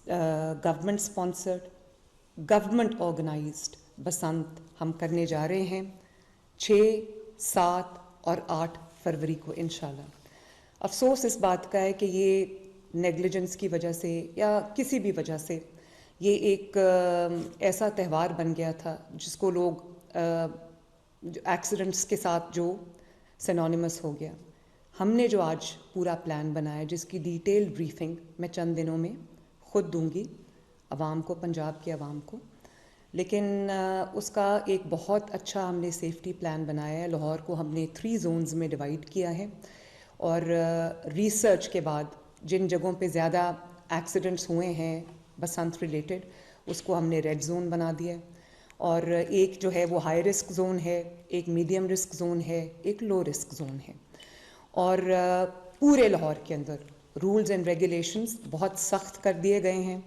Government sponsored, government organised Basant ہم کرنے جا رہے ہیں 6, 7 اور 8 فروری کو انشاءاللہ. افسوس اس بات کا ہے کہ یہ نیگلیجنس کی وجہ سے یا کسی بھی وجہ سے یہ ایک ایسا تہوار بن گیا تھا جس کو لوگ ایکسیڈنٹس کے ساتھ جو سینونیمس ہو گیا. ہم نے جو آج پورا پلان بنایا جس کی ڈیٹیل بریفنگ میں چند دنوں میں خود دوں گی عوام کو, پنجاب کے عوام کو, لیکن اس کا ایک بہت اچھا ہم نے سیفٹی پلان بنایا ہے. لاہور کو ہم نے 3 زونز میں ڈیوائڈ کیا ہے اور ریسرچ کے بعد جن جگہوں پہ زیادہ ایکسیڈنٹس ہوئے ہیں بسنت ریلیٹڈ اس کو ہم نے ریڈ زون بنا دیا ہے, اور ایک جو ہے وہ ہائی رسک زون ہے, ایک میڈیم رسک زون ہے, ایک لو رسک زون ہے. اور پورے لاہور کے اندر رولز اینڈ ریگولیشنز بہت سخت کر دیے گئے ہیں.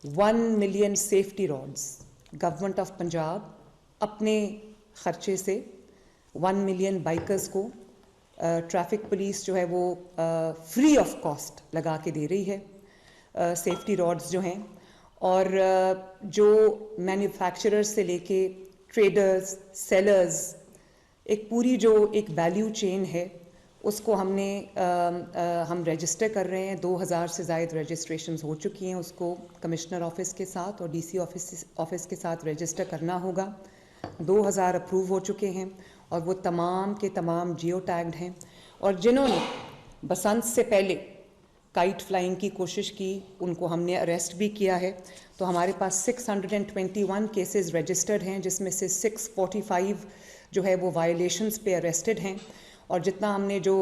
1 million safety rods government of Punjab اپنے خرچے سے 1 ملین بائکرز کو ٹریفک پولیس جو ہے وہ فری آف کاسٹ لگا کے دے رہی ہے سیفٹی راڈز جو ہیں. اور جو مینوفیکچرر سے لے کے ٹریڈرز, سیلرز, ایک پوری جو ایک ویلیو چین ہے اس کو ہم رجسٹر کر رہے ہیں. 2000 سے زائد رجسٹریشنز ہو چکی ہیں. اس کو کمشنر آفس کے ساتھ اور ڈی سی آفس کے ساتھ رجسٹر کرنا ہوگا. 2000 اپروو ہو چکے ہیں اور وہ تمام کے تمام جیو ٹیگڈ ہیں. اور جنہوں نے بسنت سے پہلے کائٹ فلائنگ کی کوشش کی ان کو ہم نے اریسٹ بھی کیا ہے. تو ہمارے پاس 621 کیسز رجسٹرڈ ہیں جس میں سے 645 جو ہے وہ وائلیشنز پہ اریسٹڈ ہیں. اور جتنا ہم نے جو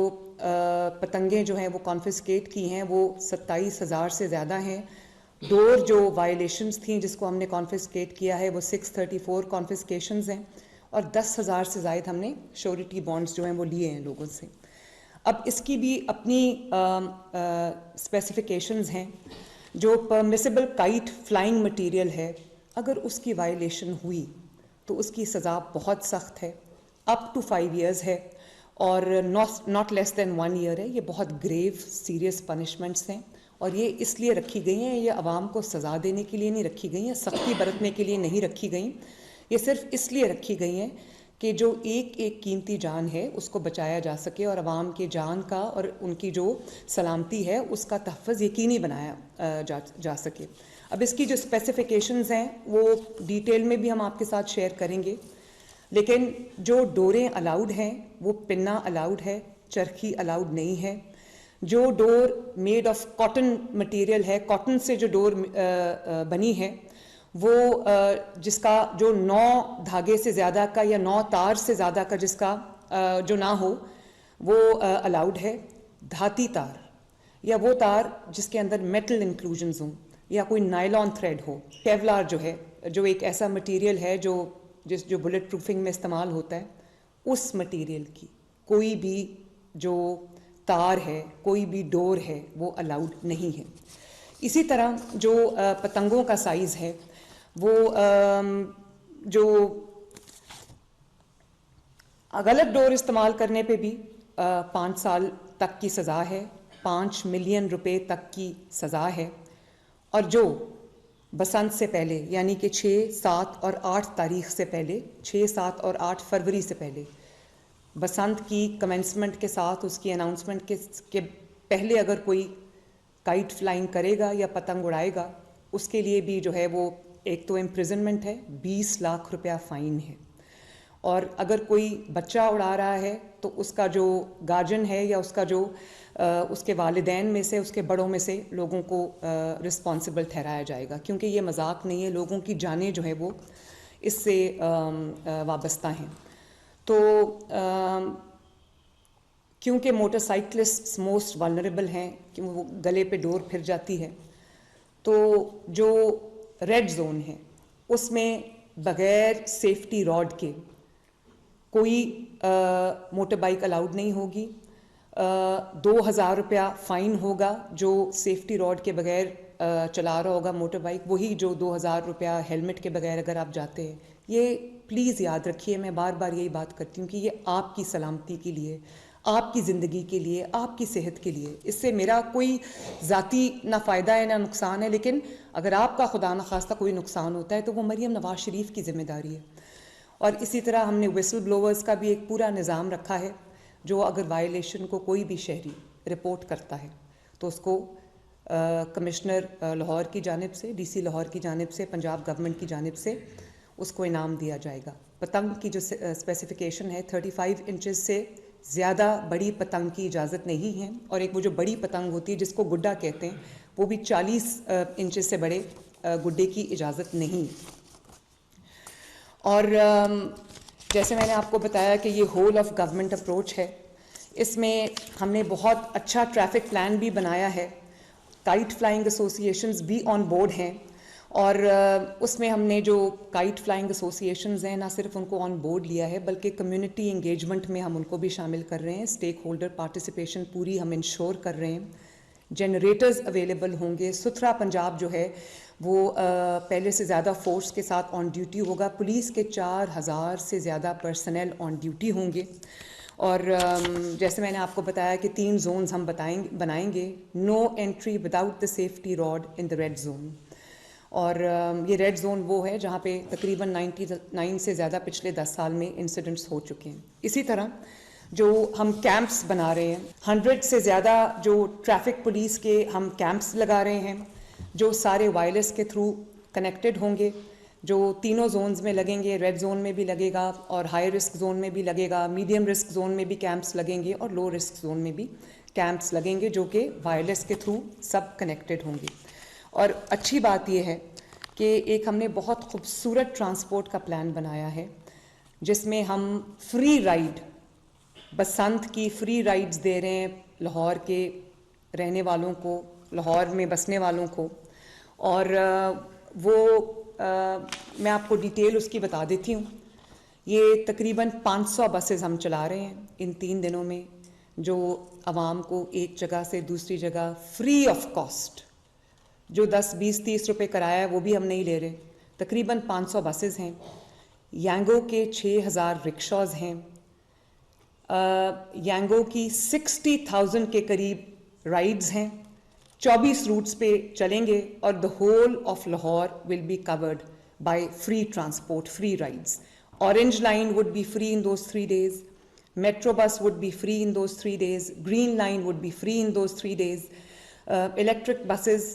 پتنگیں جو ہیں وہ کانفسکیٹ کی ہیں وہ 27,000 سے زیادہ ہیں. ڈور جو وائلیشنز تھیں جس کو ہم نے کانفسکیٹ کیا ہے وہ 634 کانفسکیشنز ہیں, اور 10,000 سے زائد ہم نے شیورٹی بانڈز جو ہیں وہ لیے ہیں لوگوں سے. اب اس کی بھی اپنی اسپیسیفیکیشنز ہیں. جو پرمیسیبل کائٹ فلائنگ مٹیریل ہے اگر اس کی وائلیشن ہوئی تو اس کی سزا بہت سخت ہے, اپ ٹو 5 ایئرز ہے اور ناٹ لیس دین 1 ایئر ہے. یہ بہت گریو سیریس پنشمنٹس ہیں اور یہ اس لیے رکھی گئی ہیں, یہ عوام کو سزا دینے کے لیے نہیں رکھی گئی ہیں, سختی برتنے کے لیے نہیں رکھی گئیں. یہ صرف اس لیے رکھی گئی ہیں کہ جو ایک قیمتی جان ہے اس کو بچایا جا سکے اور عوام کے جان کا اور ان کی جو سلامتی ہے اس کا تحفظ یقینی بنایا جا سکے. اب اس کی جو اسپیسیفیکیشنز ہیں وہ ڈیٹیل میں بھی ہم آپ کے ساتھ شیئر کریں گے, لیکن جو ڈوریں الاؤڈ ہیں وہ پنا الاؤڈ ہے, چرخی الاؤڈ نہیں ہے. جو ڈور میڈ آف کاٹن مٹیریل ہے, کاٹن سے جو ڈور بنی ہے وہ جس کا جو 9 دھاگے سے زیادہ کا یا 9 تار سے زیادہ کا جس کا جو نہ ہو وہ الاؤڈ ہے. دھاتی تار یا وہ تار جس کے اندر میٹل انکلوژنز ہوں یا کوئی نائلون تھریڈ ہو. کیولار جو ہے جو ایک ایسا مٹیریل ہے جو بلٹ پروفنگ میں استعمال ہوتا ہے, اس مٹیریل کی کوئی بھی جو تار ہے, کوئی بھی ڈور ہے وہ الاؤڈ نہیں ہے. اسی طرح جو پتنگوں کا سائز ہے وہ جو غلط ڈور استعمال کرنے پہ بھی 5 سال تک کی سزا ہے, 5 ملین روپے تک کی سزا ہے. اور جو بسنت سے پہلے یعنی کہ 6, 7 اور 8 تاریخ سے پہلے, 6, 7 اور 8 فروری سے پہلے بسنت کی کمنسمنٹ کے ساتھ اس کی اناؤنسمنٹ کے پہلے اگر کوئی کائٹ فلائنگ کرے گا یا پتنگ اڑائے گا اس کے لیے بھی جو ہے وہ ایک تو امپریزنمنٹ ہے, 20 لاکھ روپیہ فائن ہے. اور اگر کوئی بچہ اڑا رہا ہے تو اس کا جو گارجن ہے یا اس کا جو اس کے والدین میں سے, اس کے بڑوں میں سے لوگوں کو رسپانسبل ٹھہرایا جائے گا, کیونکہ یہ مذاق نہیں ہے, لوگوں کی جانیں جو ہے وہ اس سے وابستہ ہیں. تو کیونکہ موٹر سائیکلسٹ موسٹ والنریبل ہیں کہ وہ گلے پہ ڈور پھر جاتی ہے, تو جو ریڈ زون ہے اس میں بغیر سیفٹی راڈ کے کوئی موٹر بائک الاؤڈ نہیں ہوگی. 2,000 روپیہ فائن ہوگا جو سیفٹی راڈ کے بغیر چلا رہا ہوگا موٹر بائک, وہی جو 2,000 روپیہ ہیلمٹ کے بغیر اگر آپ جاتے ہیں. یہ پلیز یاد رکھیے, میں بار بار یہی بات کرتی ہوں کہ یہ آپ کی سلامتی کے لیے, آپ کی زندگی کے لیے, آپ کی صحت کے لیے. اس سے میرا کوئی ذاتی نہ فائدہ ہے نہ نقصان ہے, لیکن اگر آپ کا خدا نخواستہ کوئی نقصان ہوتا ہے تو وہ مریم نواز شریف کی ذمہ داری ہے. اور اسی طرح ہم نے وسل بلوورز کا بھی ایک پورا نظام رکھا ہے, جو اگر وائلیشن کو کوئی بھی شہری رپورٹ کرتا ہے تو اس کو کمشنر لاہور کی جانب سے, ڈی سی لاہور کی جانب سے, پنجاب گورنمنٹ کی جانب سے اس کو انعام دیا جائے گا. پتنگ کی جو اسپیسیفیکیشن ہے 35 انچز سے زیادہ بڑی پتنگ کی اجازت نہیں ہے, اور ایک وہ جو بڑی پتنگ ہوتی ہے جس کو گڈا کہتے ہیں, وہ بھی 40 انچز سے بڑے گڈے کی اجازت نہیں. اور جیسے میں نے آپ کو بتایا کہ یہ ہول آف گورنمنٹ اپروچ ہے, اس میں ہم نے بہت اچھا ٹریفک پلان بھی بنایا ہے. کائٹ فلائنگ ایسوسیشنز بھی آن بورڈ ہیں, اور اس میں ہم نے جو کائٹ فلائنگ ایسوسیشنز ہیں نہ صرف ان کو آن بورڈ لیا ہے بلکہ کمیونٹی انگیجمنٹ میں ہم ان کو بھی شامل کر رہے ہیں. اسٹیک ہولڈر پارٹیسپیشن پوری ہم انشور کر رہے ہیں. جنریٹرز اویلیبل ہوں گے. ستھرا پنجاب جو ہے وہ پہلے سے زیادہ فورس کے ساتھ آن ڈیوٹی ہوگا. پولیس کے 4000 سے زیادہ پرسنل آن ڈیوٹی ہوں گے. اور جیسے میں نے آپ کو بتایا کہ 3 زونز ہم بنائیں گے. No entry without the safety rod in the red zone. اور یہ ریڈ زون وہ ہے جہاں پہ تقریباً 99 سے زیادہ پچھلے 10 سال میں انسیڈنٹس ہو چکے ہیں. اسی طرح جو ہم کیمپس بنا رہے ہیں, 100 سے زیادہ جو ٹریفک پولیس کے ہم کیمپس لگا رہے ہیں, جو سارے وائرلیس کے تھرو کنیکٹڈ ہوں گے, جو تینوں زونز میں لگیں گے. ریڈ زون میں بھی لگے گا, اور ہائی رسک زون میں بھی لگے گا, میڈیم رسک زون میں بھی کیمپس لگیں گے, اور لو رسک زون میں بھی کیمپس لگیں گے, جو کہ وائرلیس کے تھرو سب کنیکٹڈ ہوں گے. اور اچھی بات یہ ہے کہ ایک ہم نے بہت خوبصورت ٹرانسپورٹ کا پلان بنایا ہے, جس میں ہم فری رائڈ, بسنت کی فری رائڈز دے رہے ہیں لاہور کے رہنے والوں کو, لاہور میں بسنے والوں کو. اور وہ میں آپ کو ڈیٹیل اس کی بتا دیتی ہوں. یہ تقریباً 500 بسز ہم چلا رہے ہیں ان 3 دنوں میں, جو عوام کو ایک جگہ سے دوسری جگہ فری آف کاسٹ, جو 10 20 30 روپے کرایہ ہے وہ بھی ہم نہیں لے رہے. تقریباً 500 بسز ہیں. یانگو کے 6000 رکشاز ہیں. یانگو کی 60,000 کے قریب رائڈز ہیں. 24 روٹس پہ چلیں گے, اور the whole of Lahore will be covered by free transport, free rides. Orange line would be free in those 3 days. Metro bus would be free in those 3 days. Green line would be free in those 3 days. Electric buses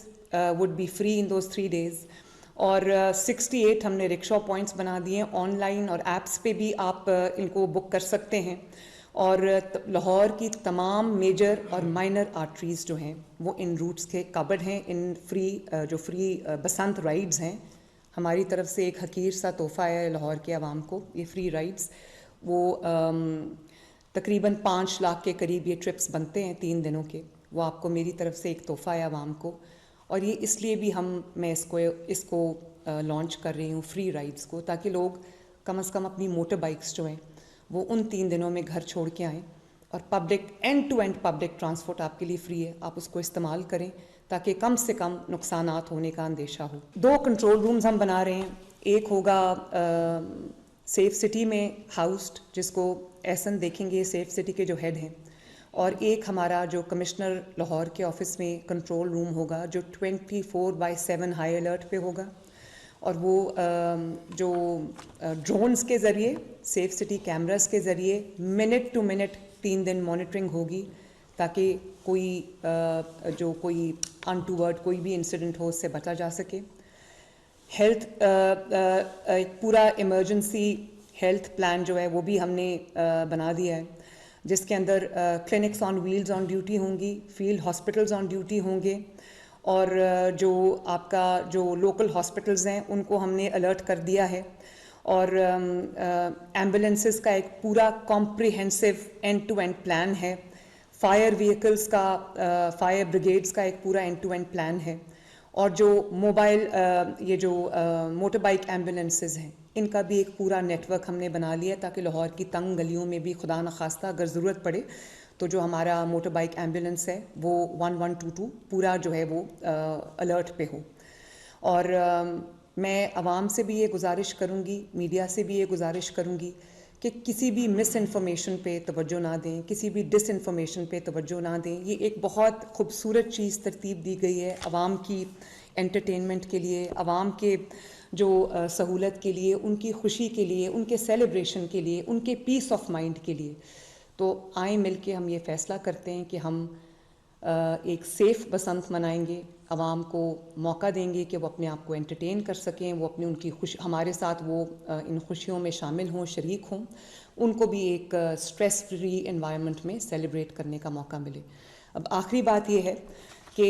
would be free in those 3 days. اور 68 ہم نے رکشا points بنا دیے ہیں. On line اور apps پہ بھی آپ ان کو بک کر سکتے ہیں. اور لاہور کی تمام میجر اور مائنر آرٹریز جو ہیں وہ ان روٹس کے کورڈ ہیں. ان فری بسنت رائڈز ہیں, ہماری طرف سے ایک حقیر سا تحفہ ہے لاہور کے عوام کو. یہ فری رائڈز وہ تقریباً 5 لاکھ کے قریب یہ ٹرپس بنتے ہیں 3 دنوں کے. وہ آپ کو میری طرف سے ایک تحفہ ہے عوام کو. اور یہ اس لیے بھی میں اس کو لانچ کر رہی ہوں فری رائڈز کو, تاکہ لوگ کم از کم اپنی موٹر بائکس جو ہیں وہ ان 3 دنوں میں گھر چھوڑ کے آئیں. اور public end to end public transport آپ کے لیے فری ہے, آپ اس کو استعمال کریں تاکہ کم سے کم نقصانات ہونے کا اندیشہ ہو. 2 کنٹرول رومز ہم بنا رہے ہیں. ایک ہوگا سیف سٹی میں ہاؤسڈ, جس کو احسن دیکھیں گے سیف سٹی کے جو ہیڈ ہیں. اور ایک ہمارا جو کمشنر لاہور کے آفس میں کنٹرول روم ہوگا, جو 24/7 ہائی الرٹ پہ ہوگا. اور وہ جو ڈرونز کے ذریعے, سیف سٹی کیمراز کے ذریعے منٹ ٹو منٹ 3 دن مانیٹرنگ ہوگی, تاکہ کوئی انٹوورڈ کوئی بھی انسیڈنٹ ہو اس سے بچا جا سکے. ہیلتھ ایک پورا ایمرجنسی ہیلتھ پلان جو ہے وہ بھی ہم نے بنا دیا ہے, جس کے اندر clinics on wheels on duty ہوں گی, فیلڈ ہاسپٹلز آن ڈیوٹی ہوں گے, اور جو آپ کا جو لوکل ہاسپٹلز ہیں ان کو ہم نے الرٹ کر دیا ہے. اور ایمبولینسز کا ایک پورا comprehensive end to end plan ہے. فائر وہیکلز کا, فائر بریگیڈز کا ایک پورا اینڈ ٹو اینڈ پلان ہے. اور جو موبائل یہ جو موٹر بائک ایمبولینسز ہیں ان کا بھی ایک پورا نیٹ ورک ہم نے بنا لیا ہے, تاکہ لاہور کی تنگ گلیوں میں بھی خدا نخواستہ اگر ضرورت پڑے تو جو ہمارا موٹر بائک ایمبولینس ہے وہ 1122 پورا جو ہے وہ الرٹ پہ ہو. اور میں عوام سے بھی یہ گزارش کروں گی, میڈیا سے بھی یہ گزارش کروں گی کہ کسی بھی مس انفارمیشن پہ توجہ نہ دیں، کسی بھی ڈس انفارمیشن پہ توجہ نہ دیں. یہ ایک بہت خوبصورت چیز ترتیب دی گئی ہے عوام کی انٹرٹینمنٹ کے لیے، عوام کے جو سہولت کے لیے، ان کی خوشی کے لیے، ان کے سیلیبریشن کے لیے، ان کے پیس آف مائنڈ کے لیے. تو آئیں مل کے ہم یہ فیصلہ کرتے ہیں کہ ہم ایک سیف بسنت منائیں گے، عوام کو موقع دیں گے کہ وہ اپنے آپ کو انٹرٹین کر سکیں، وہ اپنی ان کی ہمارے ساتھ وہ ان خوشیوں میں شامل ہوں، شریک ہوں، ان کو بھی ایک سٹریس فری انوائرمنٹ میں سیلیبریٹ کرنے کا موقع ملے. اب آخری بات یہ ہے کہ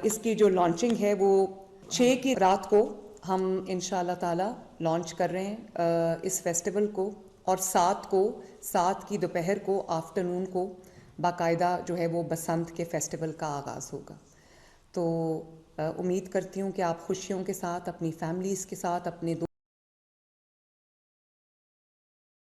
اس کی جو لانچنگ ہے وہ 6 کی رات کو ہم انشاءاللہ تعالی لانچ کر رہے ہیں اس فیسٹیول کو، اور 7 کی دوپہر کو آفٹرنون کو باقاعدہ جو ہے وہ بسنت کے فیسٹیول کا آغاز ہوگا. تو امید کرتی ہوں کہ آپ خوشیوں کے ساتھ اپنی فیملیز کے ساتھ، اپنے